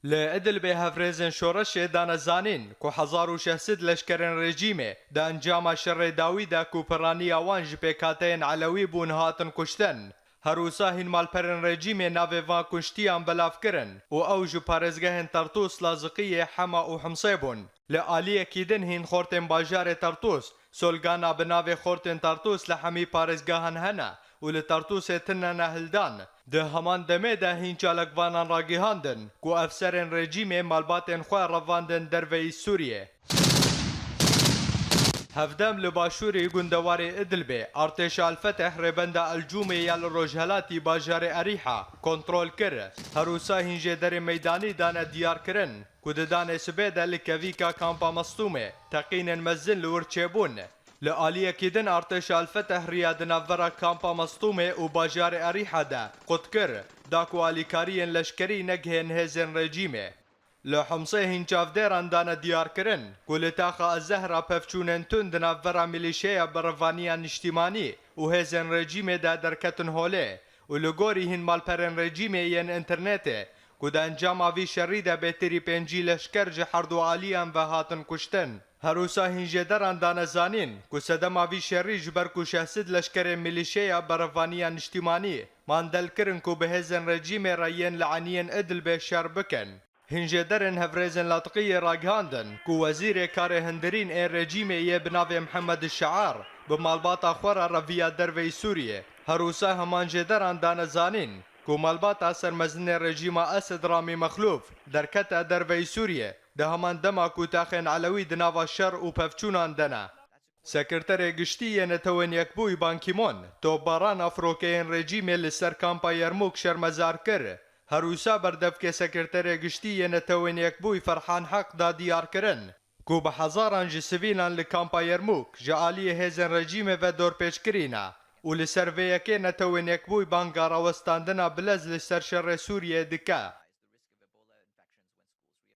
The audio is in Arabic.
لإدلب هفريزن شورش دانا زانين كو 1600 لشکرن رژیمه دا انجام شر داویدا کوپرانی آوان جپیکاتین علوی بون هاتن کشتن هروسا هین مالپرن رژیمه ناوی وان کشتیان بلاف کرن و او جو پارزگهن ترتوس لازقیه حما و حمصه بون لآلیه کیدن هین خورتن باجار ترتوس سولگانا بناوی خورتن ترتوس لحمی پارزگهن هنه و لترتوس تنن هلدان ده همان دمه ده هین چالکوانان را گیهاندن کو افسرن رژیم مالباتن خواه رواندن دروی سوریه. هفدم لباشوری گندواری ادلبه ارتش الفتح ربند الجومه یال روجهلاتی باجار اریحا کنترول کر هروسا هینجه در میدانی دانه دیار کرن کو ددان سبیده لکویکا کامپا مصطومه تقین مزن لورچبون لآلیه کدن ارتش الفتح ریاد نورا کامپا مصطومه و باجار اریحا ده قد کر داکو آلیکارین لشکری نگهن هزن رژیمه لحمصه هنچاف دیران دانه دیار کرن گلتاخا الزهرا پفچونن تند نورا ملیشیا بروانیان اجتماعی و هزن رژیمه ده درکتن هوله و لگوری هن مالپرن رژیمه ین انترنته که ده انجام آوی شری ده بهتری پنجی لشکر جحرد و عالیان و هاتن کشتن هروسا هنجه دران دانه زانین که صدم آوی شری جبر که شهسد لشکر ملیشیا بروانیان اجتماعی ماندل کرن که به هزن رژیمه راین لعنین ادل به شر بکن هنجه درن هفريزن لاطقية راقهاندن كو وزير كار هندرين اي رجيمي يه بناوي محمد الشعار بمالباتا خورا رفيا دروي سوريا هروسا همان جدران دانا زانين كو مالباتا سرمزن رجيم اسد رامي مخلوف دركتا دروي سوريا ده همان دما كو تاخين علوي دناوا الشر و پفچونان دنا سكرتر گشتي نتوين يكبوي بانكيمون تو باران افروكين رجيمي لسر كامپا يرموك شرمزار كر هروسا بردف که سکرتر گشتی نتوین یک بوی فرحان حق دا دیار کرن کو به هزاران جسوینان لکامپا یرموک جعالی هزن رژیم و دور پیش کرینا و لسر ویکه نتوین یک بوی بانگارا وستاندنا بلز لسر شر سوریه دکا